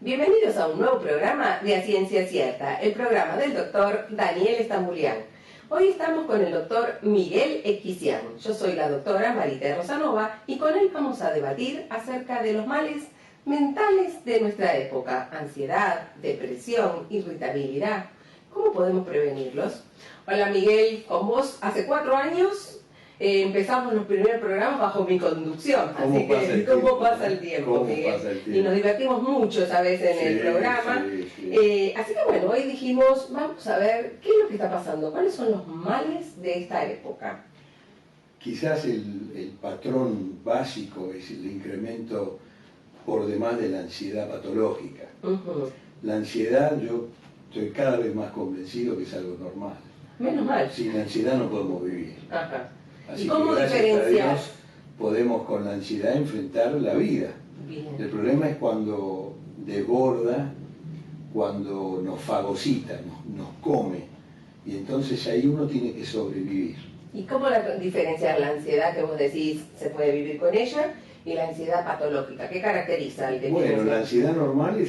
Bienvenidos a un nuevo programa de A Ciencia Cierta, el programa del doctor Daniel Estambulián. Hoy estamos con el doctor Miguel Equisián. Yo soy la doctora Marita Rosanova y con él vamos a debatir acerca de los males mentales de nuestra época: ansiedad, depresión, irritabilidad. ¿Cómo podemos prevenirlos? Hola Miguel, con vos hace 4 años empezamos los primeros programas bajo mi conducción. Así que, ¿cómo pasa el tiempo, Miguel? Y nos divertimos mucho esa vez en el programa. Así que bueno, hoy dijimos, vamos a ver qué es lo que está pasando, cuáles son los males de esta época. Quizás el patrón básico es el incremento por demás de la ansiedad patológica. La ansiedad, yo estoy cada vez más convencido que es algo normal. Menos mal. Sin ansiedad no podemos vivir. Ajá. Así ¿Y cómo que gracias diferenciar? a Dios podemos con la ansiedad enfrentar la vida. Bien. El problema es cuando desborda, cuando nos fagocita, nos come. Y entonces ahí uno tiene que sobrevivir. ¿Y cómo diferenciar la ansiedad que vos decís se puede vivir con ella y la ansiedad patológica? ¿Qué caracteriza el que Bueno, la ansiedad normal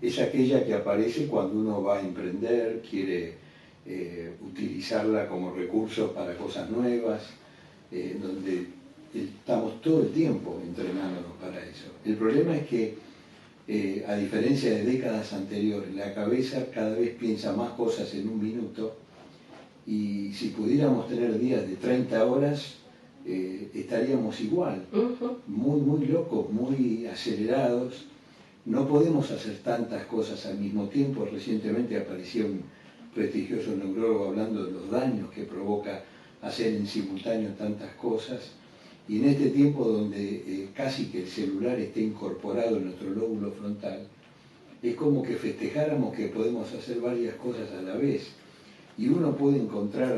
es aquella que aparece cuando uno va a emprender, quiere utilizarla como recurso para cosas nuevas, donde estamos todo el tiempo entrenándonos para eso. El problema es que, a diferencia de décadas anteriores, la cabeza cada vez piensa más cosas en un minuto, y si pudiéramos tener días de 30 horas, estaríamos igual, muy locos, muy acelerados. No podemos hacer tantas cosas al mismo tiempo. Recientemente apareció un prestigioso neurólogo hablando de los daños que provoca hacer en simultáneo tantas cosas, y en este tiempo donde casi que el celular esté incorporado en nuestro lóbulo frontal, es como que festejáramos que podemos hacer varias cosas a la vez, y uno puede encontrar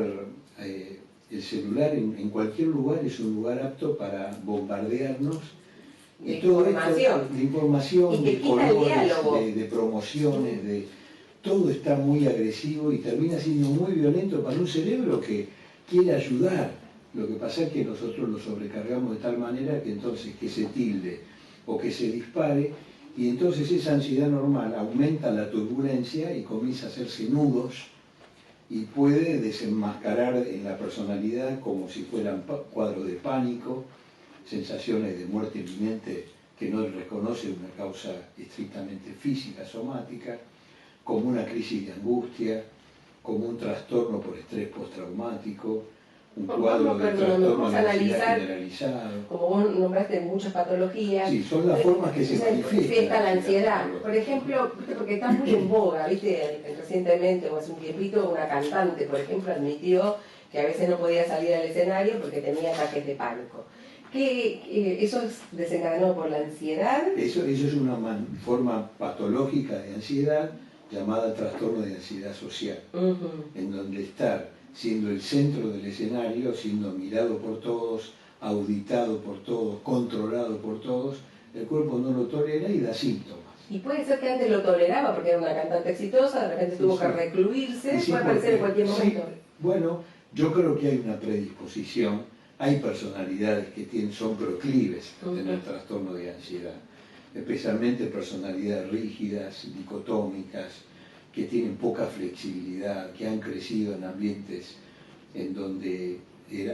el celular en cualquier lugar. Es un lugar apto para bombardearnos de todo información, esto, de información, de colores, de promociones, todo está muy agresivo y termina siendo muy violento para un cerebro que quiere ayudar. Lo que pasa es que nosotros lo sobrecargamos de tal manera que entonces que se tilde o que se dispare, y entonces esa ansiedad normal aumenta la turbulencia y comienza a hacerse nudos y puede desenmascarar en la personalidad como si fueran cuadros de pánico, sensaciones de muerte inminente que no reconoce una causa estrictamente física, somática, como una crisis de angustia, como un trastorno por estrés postraumático, un cuadro de trastorno de ansiedad generalizado. Como vos nombraste muchas patologías. Sí, son las formas que se manifiesta la ansiedad. Por ejemplo, porque está muy en boga, ¿viste? Recientemente, o hace un tiempito, una cantante, por ejemplo, admitió que a veces no podía salir al escenario porque tenía ataques de pánico. ¿Eso es desencadenado por la ansiedad? Eso es una forma patológica de ansiedad llamada trastorno de ansiedad social, en donde estar siendo el centro del escenario, siendo mirado por todos, auditado por todos, controlado por todos, el cuerpo no lo tolera y da síntomas. Y puede ser que antes lo toleraba porque era una cantante exitosa, de repente tuvo que recluirse, puede aparecer en cualquier momento. Bueno, yo creo que hay una predisposición, hay personalidades que son proclives a tener trastorno de ansiedad, especialmente personalidades rígidas, dicotómicas, que tienen poca flexibilidad, que han crecido en ambientes en donde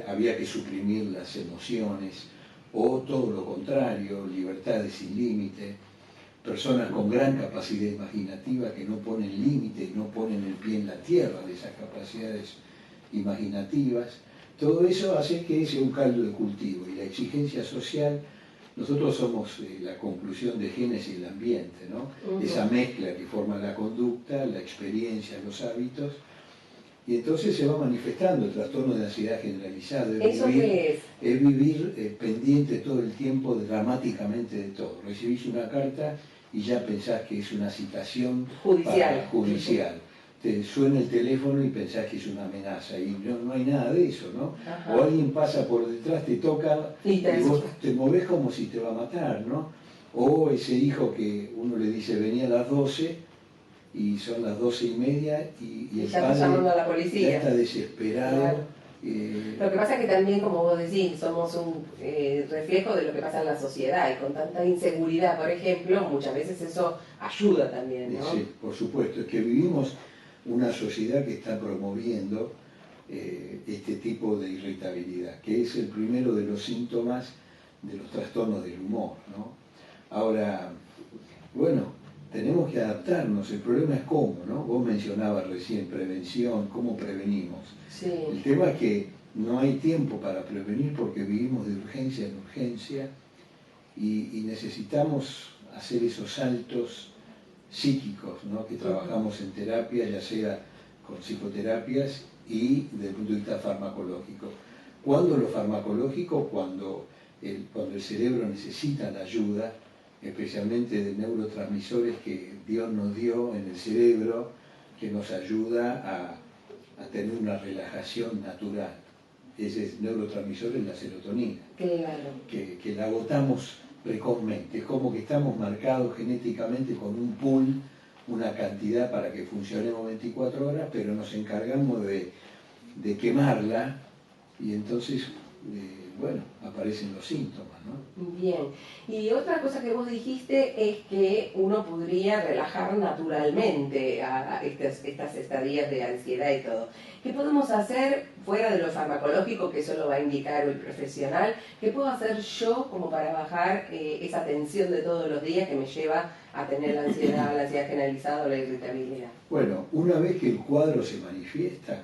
había que suprimir las emociones, o todo lo contrario, libertades sin límite, personas con gran capacidad imaginativa que no ponen límite, no ponen el pie en la tierra de esas capacidades imaginativas. Todo eso hace que sea un caldo de cultivo, y la exigencia social. Nosotros somos la conclusión de genes y el ambiente, ¿no? Esa mezcla que forma la conducta, la experiencia, los hábitos, y entonces se va manifestando el trastorno de ansiedad generalizado. ¿Eso qué es? Es vivir pendiente todo el tiempo dramáticamente de todo. Recibís una carta y ya pensás que es una citación judicial. Te suena el teléfono y pensás que es una amenaza, y no hay nada de eso, ¿no? Ajá. O alguien pasa por detrás, te toca y vos te movés como si te va a matar, ¿no? O ese hijo que uno le dice venía a las 12 y son las 12:30 y el padre llamando a la policía. Ya está desesperado, Lo que pasa es que también, como vos decís, somos un reflejo de lo que pasa en la sociedad, y con tanta inseguridad, por ejemplo, muchas veces eso ayuda también, ¿no? Sí, por supuesto, es que vivimos una sociedad que está promoviendo este tipo de irritabilidad, que es el primero de los síntomas de los trastornos del humor, ¿no? Ahora, bueno, tenemos que adaptarnos, el problema es cómo, ¿no? Vos mencionabas recién prevención, cómo prevenimos. Sí. El tema es que no hay tiempo para prevenir porque vivimos de urgencia en urgencia y necesitamos hacer esos saltos psíquicos, ¿no? Que trabajamos en terapia, ya sea con psicoterapias y desde el punto de vista farmacológico. ¿Cuándo lo farmacológico? Cuando el cerebro necesita la ayuda, especialmente de neurotransmisores que Dios nos dio en el cerebro, que nos ayuda a tener una relajación natural. Ese neurotransmisor es la serotonina, Claro. que la agotamos precozmente. Es como que estamos marcados genéticamente con un pool, una cantidad para que funcionemos 24 horas, pero nos encargamos de quemarla y entonces, bueno, aparecen los síntomas, ¿no? Bien. Y otra cosa que vos dijiste es que uno podría relajar naturalmente a estas estadías de ansiedad y todo. ¿Qué podemos hacer fuera de lo farmacológico, que eso lo va a indicar el profesional? ¿Qué puedo hacer yo como para bajar esa tensión de todos los días que me lleva a tener la ansiedad generalizada o la irritabilidad? Bueno, una vez que el cuadro se manifiesta,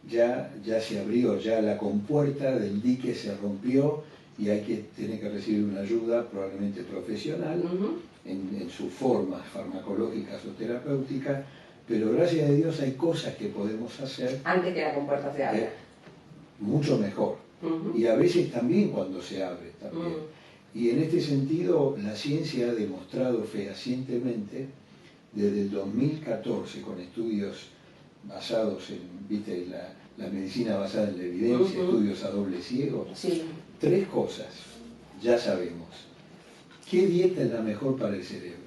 ya se abrió, ya la compuerta del dique se rompió y hay que tener que recibir una ayuda probablemente profesional en sus formas farmacológicas o terapéuticas, pero gracias a Dios hay cosas que podemos hacer antes que la compuerta se abra. Mucho mejor. Y a veces también cuando se abre también. Y en este sentido la ciencia ha demostrado fehacientemente desde el 2014 con estudios basados en, viste, la medicina basada en la evidencia, estudios a doble ciego. Sí. 3 cosas, ya sabemos. ¿Qué dieta es la mejor para el cerebro?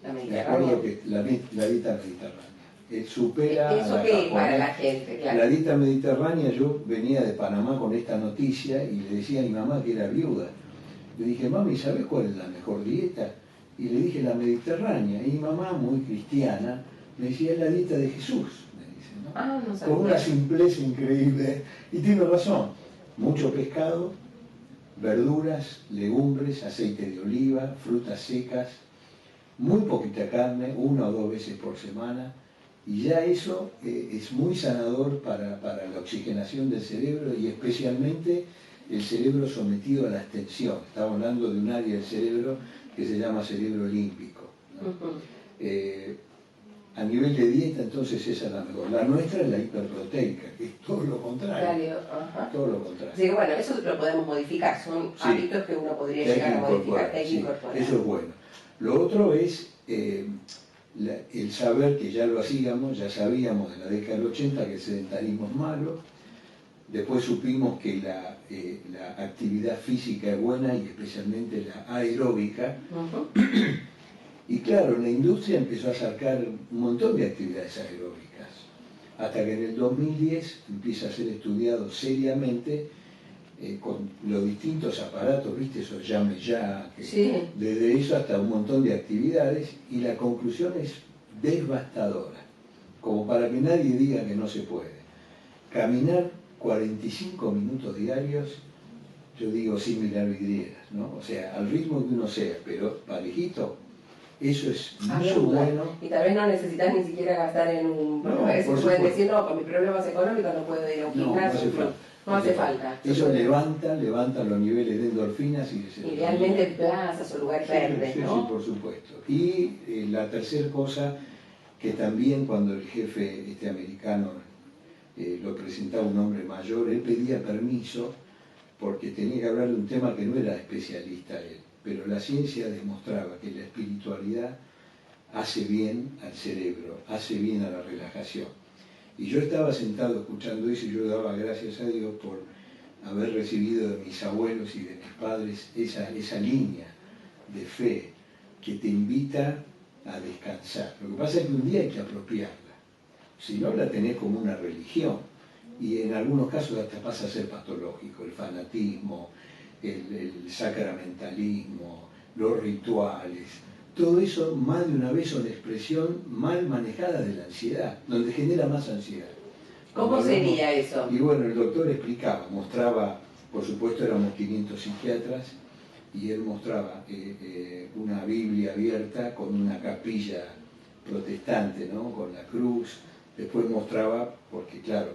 La mediterránea. La dieta mediterránea. Supera ¿Eso a la qué es para japonesa. la gente? Claro. La dieta mediterránea, yo venía de Panamá con esta noticia y le decía a mi mamá que era viuda. Le dije, mami, ¿sabes cuál es la mejor dieta? Y le dije, la mediterránea. Y mi mamá, muy cristiana, me decía, es la dieta de Jesús. No sabía. Con una simpleza increíble. Y tiene razón. Mucho pescado, verduras, legumbres, aceite de oliva, frutas secas, muy poquita carne, 1 o 2 veces por semana. Y ya eso es muy sanador para la oxigenación del cerebro y especialmente el cerebro sometido a la extensión. Estamos hablando de un área del cerebro que se llama cerebro límbico, ¿no? A nivel de dieta, entonces esa es la mejor. La nuestra es la hiperproteica, que es todo lo contrario. Todo lo contrario. Sí, bueno, eso lo podemos modificar, son hábitos que uno podría llegar a modificar, que hay que incorporar. Eso es bueno. Lo otro es el saber que ya lo hacíamos, ya sabíamos en la década del 80 que el sedentarismo es malo. Después supimos que la actividad física es buena y especialmente la aeróbica. Y claro, la industria empezó a sacar un montón de actividades aeróbicas, hasta que en el 2010 empieza a ser estudiado seriamente con los distintos aparatos, ¿viste? Esos llame ya, desde eso hasta un montón de actividades, y la conclusión es devastadora, como para que nadie diga que no se puede. Caminar 45 minutos diarios, yo digo sin mirar vidrieras, ¿no? O sea, al ritmo que uno sea, pero parejito. Eso es muy bueno. Y tal vez no necesitas ni siquiera gastar en un... No, a veces por pueden supuesto. decir, no, con mis problemas económicos no puedo ir a un gimnasio. No hace falta. Eso levanta los niveles de endorfinas y de serotonina. Idealmente en plazas o lugares verdes, ¿no? Sí, por supuesto. Y la tercera cosa, que también cuando el jefe americano lo presentaba un hombre mayor, él pedía permiso porque tenía que hablar de un tema que no era especialista él. Pero la ciencia demostraba que la espiritualidad hace bien al cerebro, hace bien a la relajación. Y yo estaba sentado escuchando eso y yo daba gracias a Dios por haber recibido de mis abuelos y de mis padres esa línea de fe que te invita a descansar. Lo que pasa es que un día hay que apropiarla, si no la tenés como una religión. y en algunos casos hasta pasa a ser patológico, el fanatismo, el sacramentalismo, los rituales. Todo eso más de una vez son expresión mal manejada de la ansiedad, donde genera más ansiedad. ¿Cómo sería eso? Y bueno, el doctor explicaba, mostraba, por supuesto éramos 500 psiquiatras, y él mostraba una Biblia abierta con una capilla protestante, ¿no? Con la cruz. Después mostraba, porque claro,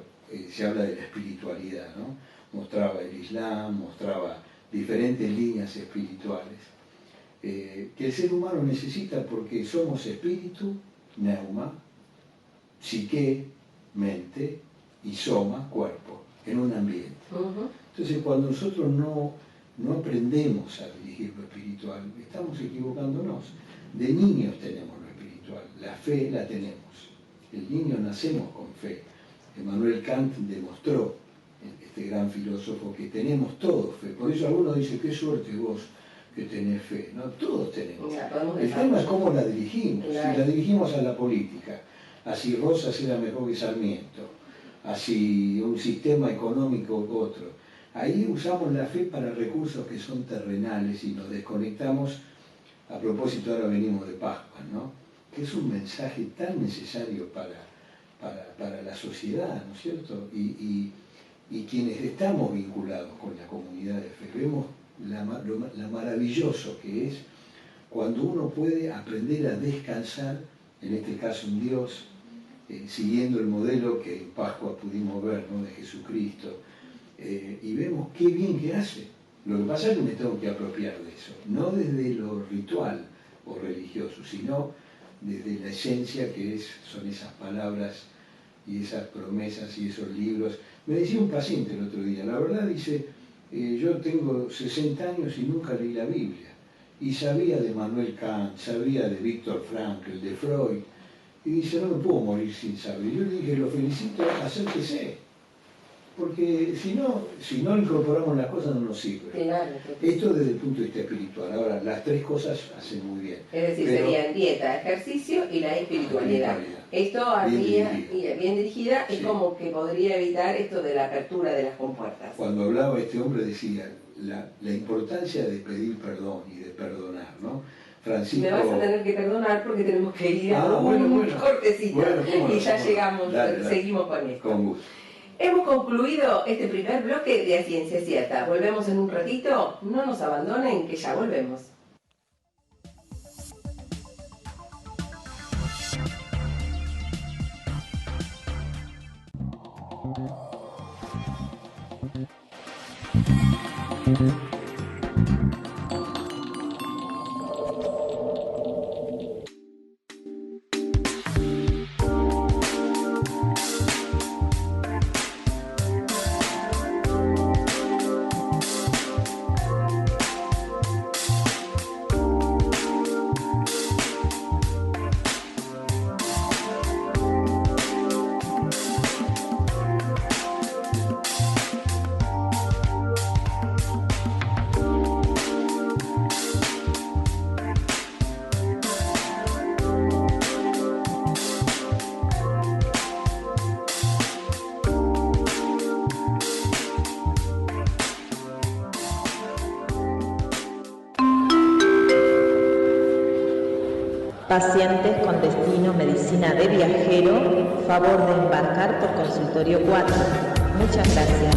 se habla de la espiritualidad, ¿no? Mostraba el Islam, mostraba diferentes líneas espirituales que el ser humano necesita porque somos espíritu, neuma, psique, mente y soma, cuerpo, en un ambiente. Entonces cuando nosotros no aprendemos a dirigir lo espiritual, estamos equivocándonos. De niños tenemos lo espiritual, la fe la tenemos. El niño nacemos con fe. Emmanuel Kant demostró, este gran filósofo, que tenemos todos fe. Por eso algunos dicen, qué suerte vos que tenés fe. No, todos tenemos. El tema es cómo la dirigimos. Si la dirigimos a la política, así Rosas era mejor que Sarmiento, así un sistema económico u otro. Ahí usamos la fe para recursos que son terrenales y nos desconectamos. A propósito, ahora venimos de Pascua, ¿no? Que es un mensaje tan necesario para la sociedad, ¿no es cierto? Y quienes estamos vinculados con la comunidad de fe, vemos lo maravilloso que es cuando uno puede aprender a descansar, en este caso en Dios, siguiendo el modelo que en Pascua pudimos ver, ¿no? De Jesucristo, y vemos qué bien que hace. Lo que pasa es que me tengo que apropiar de eso, no desde lo ritual o religioso, sino desde la esencia que son esas palabras y esas promesas y esos libros. Me decía un paciente el otro día, la verdad dice, yo tengo 60 años y nunca leí la Biblia, y sabía de Manuel Kant, sabía de Víctor Frankl, de Freud, y dice, no me puedo morir sin saber. Yo le dije, lo felicito, acérquese, porque si no incorporamos las cosas no nos sirve. Claro. Esto desde el punto de vista espiritual. Ahora, las tres cosas hacen muy bien. Es decir, serían dieta, ejercicio y la espiritualidad. Esto bien dirigida es como que podría evitar esto de la apertura de las compuertas. Cuando hablaba este hombre decía la importancia de pedir perdón y de perdonar, ¿no? Francisco... Me vas a tener que perdonar porque tenemos que ir a un cortecito y ya llegamos, seguimos con esto. Con gusto. Hemos concluido este primer bloque de A Ciencia Cierta. Volvemos en un ratito. No nos abandonen, que ya volvemos. Pacientes con destino medicina de viajero, favor de embarcar por consultorio 4. Muchas gracias.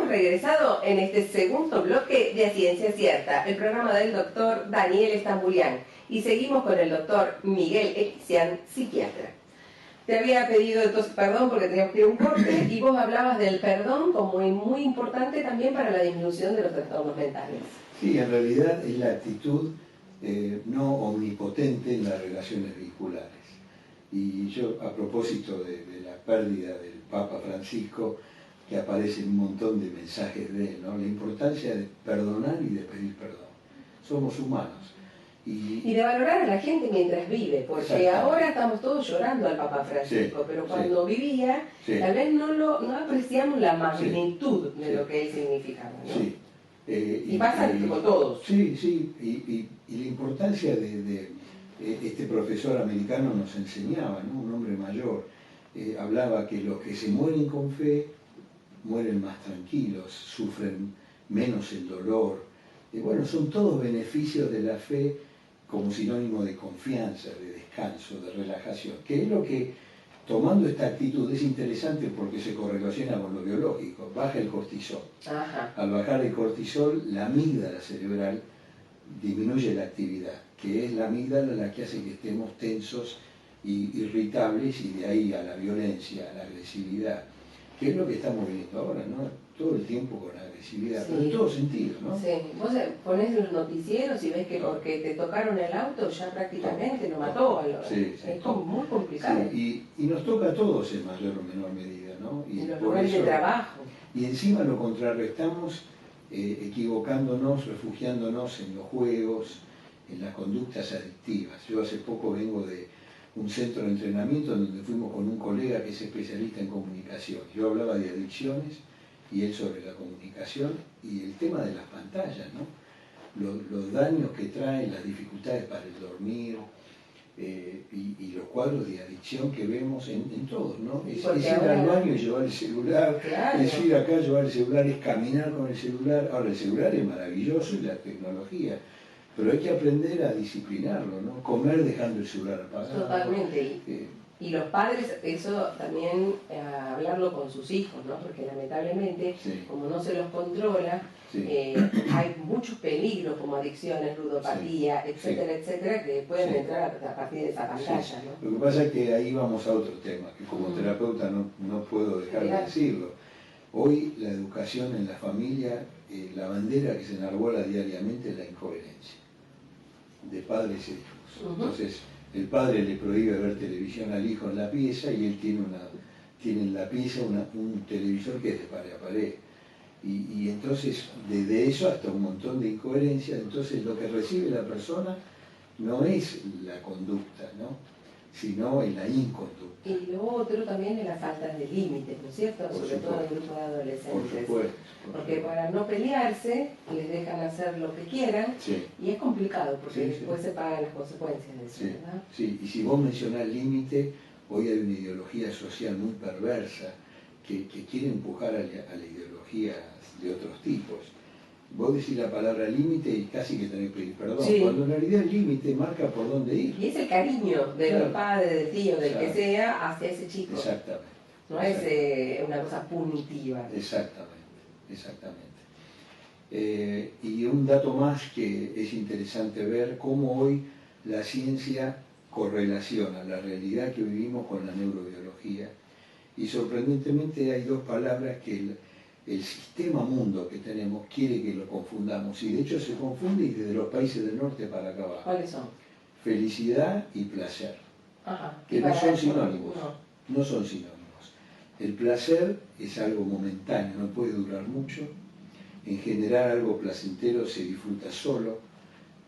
Regresado en este segundo bloque de A Ciencia Cierta, el programa del doctor Daniel Estambulián, y seguimos con el doctor Miguel Equicián, psiquiatra. Te había pedido entonces perdón porque teníamos que ir a un corte y vos hablabas del perdón como muy importante también para la disminución de los trastornos mentales. Sí, en realidad es la actitud no omnipotente en las relaciones vinculares. Y yo, a propósito de la pérdida del Papa Francisco, que aparecen un montón de mensajes de él, ¿no? La importancia de perdonar y de pedir perdón. Somos humanos. Y de valorar a la gente mientras vive, porque ahora estamos todos llorando al Papa Francisco, sí, pero cuando vivía, sí, tal vez no apreciamos la magnitud sí, de lo que él significaba, ¿no? Sí. Y pasa con todos. Sí, sí, y la importancia de este profesor americano nos enseñaba, ¿no? Un hombre mayor, hablaba que los que se mueren con fe mueren más tranquilos, sufren menos el dolor. Bueno, son todos beneficios de la fe como sinónimo de confianza, de descanso, de relajación, que es lo que, tomando esta actitud, es interesante porque se correlaciona con lo biológico, baja el cortisol. Ajá. Al bajar el cortisol, la amígdala cerebral disminuye la actividad, que es la amígdala la que hace que estemos tensos y irritables, y de ahí a la violencia, a la agresividad, que es lo que estamos viendo ahora, ¿no? Todo el tiempo con agresividad, sí, pero en todo sentido, ¿no? Sí, vos ponés los noticieros y ves que porque te tocaron el auto ya prácticamente lo mató. Sí, sí, es como muy complicado. Sí, y nos toca a todos en mayor o menor medida, ¿no? Y los lugares de trabajo. Y encima lo contrarrestamos equivocándonos, refugiándonos en los juegos, en las conductas adictivas. Yo hace poco vengo de un centro de entrenamiento donde fuimos con un colega que es especialista en comunicación. Yo hablaba de adicciones y él sobre la comunicación y el tema de las pantallas, ¿no? Los daños que traen, las dificultades para el dormir y los cuadros de adicción que vemos en todos, ¿no? Es ir al baño y llevar el celular, claro, es ir acá, llevar el celular, es caminar con el celular. Ahora, el celular es maravilloso y la tecnología, pero hay que aprender a disciplinarlo, ¿no? Comer dejando el celular apagado. Totalmente. Y los padres, eso también hablarlo con sus hijos, ¿no? Porque lamentablemente, sí, como no se los controla, sí, hay muchos peligros como adicciones, ludopatía, sí, etcétera, sí, etcétera, que pueden, sí, entrar a partir de esa pantalla, sí, ¿no? Lo que pasa es que ahí vamos a otro tema, que como terapeuta no puedo dejar de decirlo. Hoy la educación en la familia, la bandera que se enarbola diariamente es la incoherencia de padres e hijos. Entonces, el padre le prohíbe ver televisión al hijo en la pieza y él tiene en la pieza un televisor que es de pared a pared. Y entonces, desde eso hasta un montón de incoherencias, entonces lo que recibe la persona no es la conducta, ¿no? Sino en la inconducta. Y lo otro también es la falta de límites, ¿no es cierto? Sobre todo en el grupo de adolescentes. Por supuesto. Porque para no pelearse, les dejan hacer lo que quieran, sí, y es complicado porque sí, después se pagan las consecuencias de eso, sí, ¿verdad? Sí, y si vos mencionás límite, hoy hay una ideología social muy perversa que quiere empujar a la ideología de otros tipos. Vos decís la palabra límite y casi que tenés que pedir perdón, sí, cuando en realidad el límite marca por dónde ir. Y es el cariño del, claro, padre, del tío, del, claro, que sea, hacia ese chico. Exactamente. No es una cosa punitiva. Exactamente. Y un dato más que es interesante ver, cómo hoy la ciencia correlaciona la realidad que vivimos con la neurobiología. Y sorprendentemente hay dos palabras que el sistema mundo que tenemos quiere que lo confundamos, y de hecho se confunde desde los países del norte para acá abajo. ¿Cuáles son? Felicidad y placer. Ajá. Que no son sinónimos. No son sinónimos. El placer es algo momentáneo, no puede durar mucho. En general algo placentero se disfruta solo,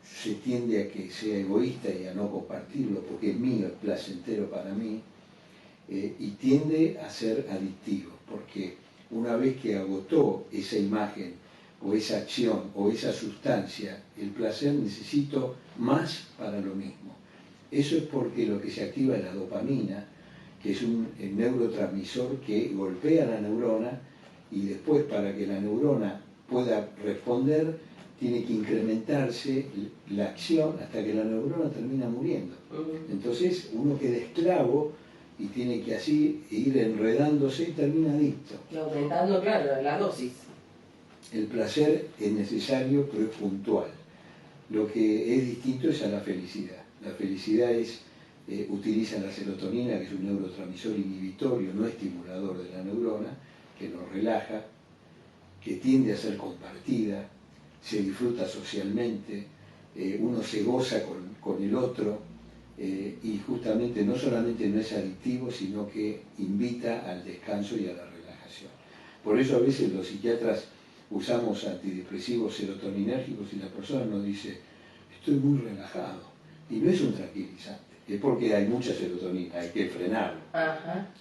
se tiende a que sea egoísta y a no compartirlo porque es mío, es placentero para mí, y tiende a ser adictivo, porque una vez que agotó esa imagen o esa acción o esa sustancia, el placer, necesito más para lo mismo. Eso es porque lo que se activa es la dopamina, que es un neurotransmisor que golpea la neurona y después para que la neurona pueda responder tiene que incrementarse la acción hasta que la neurona termina muriendo. Entonces uno queda esclavo y tiene que así ir enredándose y termina adicto. Y aumentando, claro, la dosis. El placer es necesario, pero es puntual. Lo que es distinto es a la felicidad. La felicidad utiliza la serotonina, que es un neurotransmisor inhibitorio, no estimulador de la neurona, que nos relaja, que tiende a ser compartida, se disfruta socialmente, uno se goza con el otro, y justamente no solamente no es adictivo, sino que invita al descanso y a la relajación. Por eso a veces los psiquiatras usamos antidepresivos serotoninérgicos y la persona nos dice, estoy muy relajado. Y no es un tranquilizante, es porque hay mucha serotonina, hay que frenarlo.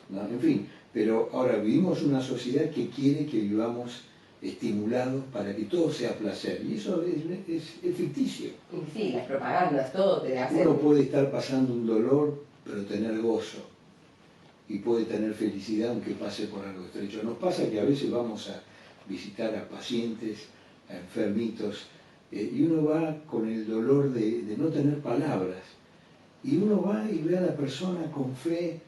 ¿No? En fin, pero ahora vivimos una sociedad que quiere que vivamos estimulados para que todo sea placer, y eso es ficticio. Sí, las propagandas, todo te hacen. Uno puede estar pasando un dolor, pero tener gozo, y puede tener felicidad aunque pase por algo estrecho. Nos pasa que a veces vamos a visitar a pacientes, a enfermitos, y uno va con el dolor de no tener palabras, y uno va y ve a la persona con fe,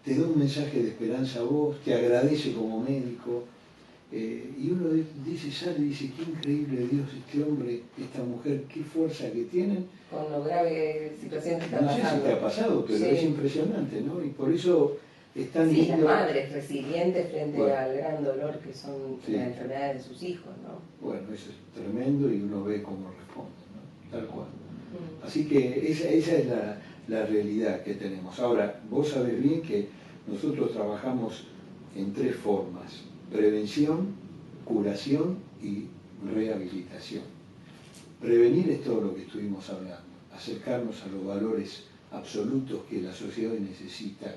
te da un mensaje de esperanza a vos, te agradece como médico, y uno dice, sale y dice, qué increíble Dios, este hombre, esta mujer, qué fuerza que tienen. Con lo grave situación que está pasando. No sé si te ha pasado, pero sí, es impresionante, ¿no? Y por eso es tan sí, lindo. las madres resilientes frente al gran dolor que son las enfermedades de sus hijos, ¿no? Bueno, eso es tremendo y uno ve cómo responden, ¿no? Tal cual. Así que esa es la realidad que tenemos. Ahora, vos sabés bien que nosotros trabajamos en 3 formas: prevención, curación y rehabilitación. Prevenir es todo lo que estuvimos hablando, acercarnos a los valores absolutos que la sociedad necesita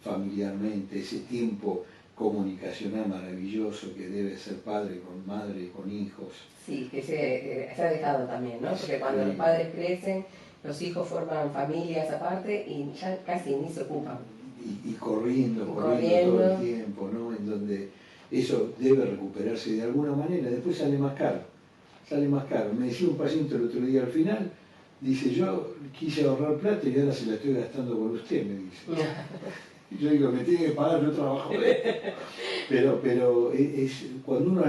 familiarmente, ese tiempo comunicacional maravilloso que debe ser padre con madre, con hijos. Sí, que se ha dejado también, ¿no? Porque cuando los padres crecen, los hijos forman familias aparte y ya casi ni se ocupan. Y corriendo todo el tiempo, ¿no? En donde eso debe recuperarse de alguna manera, después sale más caro. Me decía un paciente el otro día al final, dice, yo quise ahorrar plata y ahora se la estoy gastando con usted, me dice. Y yo digo, me tiene que pagar, yo trabajo de esto. Pero cuando uno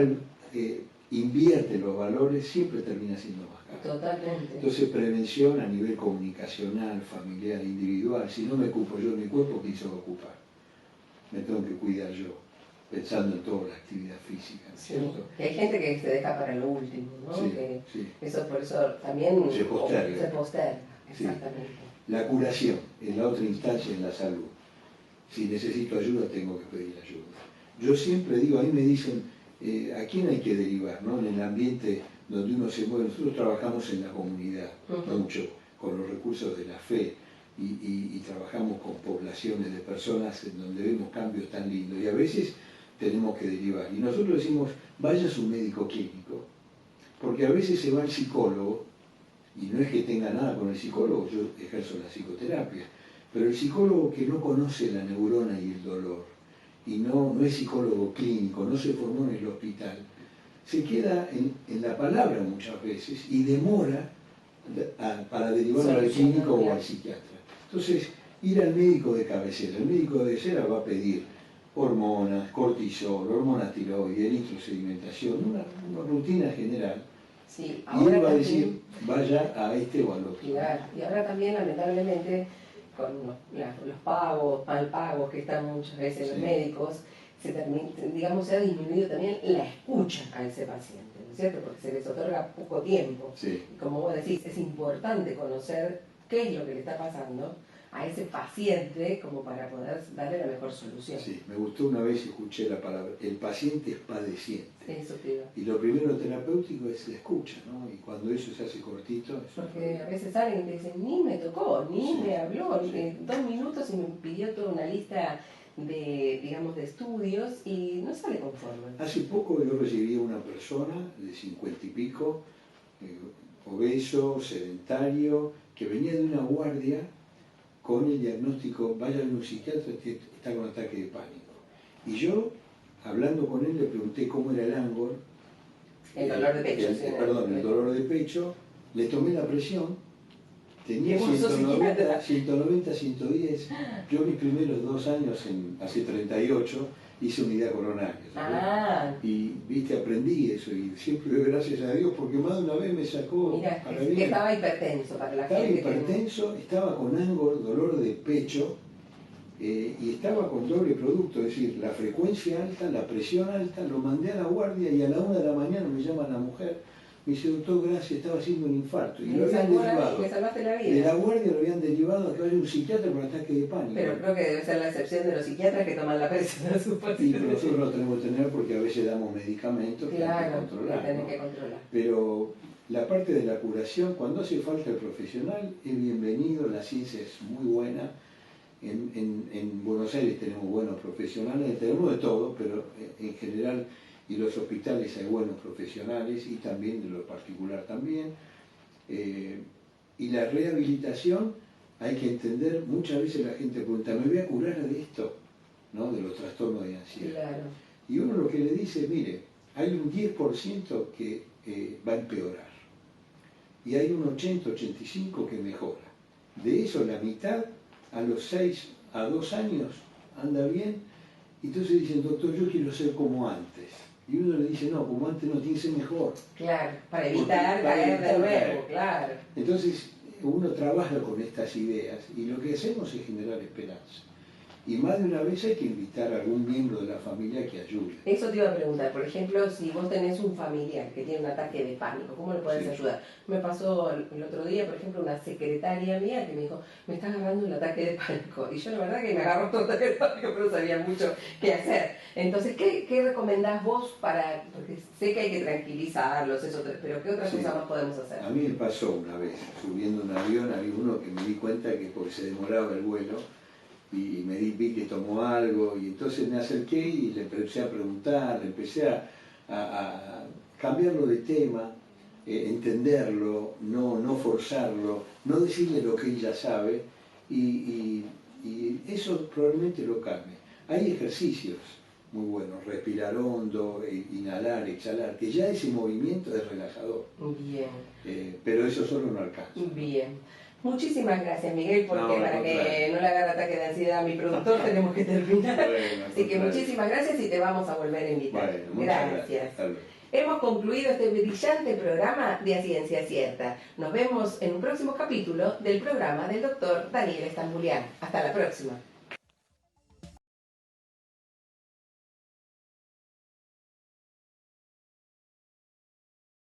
invierte los valores, siempre termina siendo más caro. Totalmente. Entonces, prevención a nivel comunicacional, familiar, individual. Si no me ocupo yo de mi cuerpo, ¿quién se va a ocupar? Me tengo que cuidar yo, pensando en toda la actividad física, ¿cierto? Sí. Hay gente que se deja para lo último, ¿no? Sí, que sí. Eso por eso también se posterga. Exactamente. Sí. La curación es la otra instancia en la salud. Si necesito ayuda, tengo que pedir ayuda. Yo siempre digo, a mí me dicen, ¿a quién hay que derivar? ¿No? En el ambiente donde uno se mueve, nosotros trabajamos en la comunidad, mucho, con los recursos de la fe, y trabajamos con poblaciones de personas en donde vemos cambios tan lindos, y a veces tenemos que derivar. Y nosotros decimos, vaya a su médico clínico, porque a veces se va al psicólogo, y no es que tenga nada con el psicólogo, yo ejerzo la psicoterapia, pero el psicólogo que no conoce la neurona y el dolor, y no es psicólogo clínico, no se formó en el hospital, se queda en la palabra muchas veces y demora para derivarlo al clínico o al psiquiatra. Entonces, ir al médico de cabecera. El médico de cabecera va a pedir hormonas, cortisol, hormonas tiroides, electrosedimentación, una rutina general. Sí, y él va a decir, vaya a este o al otro. Claro. Y ahora también, lamentablemente, con los pagos, mal pagos que están muchas veces los médicos, se ha disminuido también la escucha a ese paciente, ¿no es cierto? Porque se les otorga poco tiempo. Sí. Y como vos decís, es importante conocer qué es lo que le está pasando a ese paciente como para poder darle la mejor solución. Sí, me gustó una vez, escuché la palabra, el paciente es padeciente. Eso te digo. Y lo primero terapéutico es la escucha, ¿no? Y cuando eso se hace cortito... Porque a veces alguien te dice, ni me tocó, ni me habló, 2 minutos y me pidió toda una lista de, digamos, de estudios y no sale conforme. Hace poco yo recibí a una persona de 50 y pico, obeso, sedentario, que venía de una guardia con el diagnóstico, vaya a un psiquiatra, está con ataque de pánico. Y yo, hablando con él, le pregunté cómo era el Angor. El dolor de pecho. El dolor de pecho. Le tomé la presión. Tenía 190, 110. Yo mis primeros 2 años, hace 38, hice unidad coronaria. Y viste, aprendí eso y siempre doy gracias a Dios porque más de una vez me sacó. Mira, que estaba hipertenso para la gente. Estaba hipertenso, estaba con Angor, dolor de pecho, y estaba con doble producto, es decir, la frecuencia alta, la presión alta, lo mandé a la guardia y a la 1 de la mañana me llama la mujer, me dice, doctor, gracias, estaba haciendo un infarto. Y lo habían derivado. Me salvaste la vida. De la guardia lo habían derivado a que vaya un psiquiatra por ataque de pánico. Pero creo que debe ser la excepción de los psiquiatras que toman la presión a sus pacientes. Sí, pero nosotros lo tenemos que tener porque a veces damos medicamentos que hay que controlar. Que controlar. Pero la parte de la curación, cuando hace falta el profesional, es bienvenido, la ciencia es muy buena. En Buenos Aires tenemos buenos profesionales, tenemos de todo, pero en general, y los hospitales hay buenos profesionales, y también de lo particular también. Y la rehabilitación, hay que entender, muchas veces la gente pregunta, ¿me voy a curar de esto? ¿No? De los trastornos de ansiedad. Claro. Y uno lo que le dice, mire, hay un 10% que va a empeorar, y hay un 80-85% que mejora. De eso la mitad, a los 6 a 2 años, anda bien. Entonces dicen, doctor, yo quiero ser como antes. Y uno le dice, no, como antes no, tiene que ser mejor. Claro, para evitar caer de nuevo, claro. Entonces uno trabaja con estas ideas y lo que hacemos es generar esperanza. Y más de una vez hay que invitar a algún miembro de la familia que ayude. Eso te iba a preguntar, por ejemplo, si vos tenés un familiar que tiene un ataque de pánico, ¿cómo le podés ayudar? Me pasó el otro día, por ejemplo, una secretaria mía que me dijo, me está agarrando un ataque de pánico. Y yo la verdad que me agarró todo ataque de pánico, pero no sabía mucho qué hacer. Entonces, ¿qué recomendás vos para...? Porque sé que hay que tranquilizarlos, eso, pero ¿qué otras cosas más podemos hacer? A mí me pasó una vez, subiendo un avión, había uno que me di cuenta que porque se demoraba el vuelo, y vi que tomó algo, y entonces me acerqué y le empecé a preguntar, le empecé a cambiarlo de tema, entenderlo, no forzarlo, no decirle lo que él ya sabe, y eso probablemente lo cambie. Hay ejercicios muy buenos, respirar hondo, inhalar, exhalar, que ya ese movimiento es relajador. Bien. Pero eso solo no alcanza. Bien. Muchísimas gracias, Miguel, porque para que no le haga ataque de ansiedad a mi productor tenemos que terminar. Bueno, así que muchísimas gracias y te vamos a volver a invitar. Bueno, gracias. Hemos concluido este brillante programa de A Ciencia Cierta. Nos vemos en un próximo capítulo del programa del doctor Daniel Estambulián. Hasta la próxima.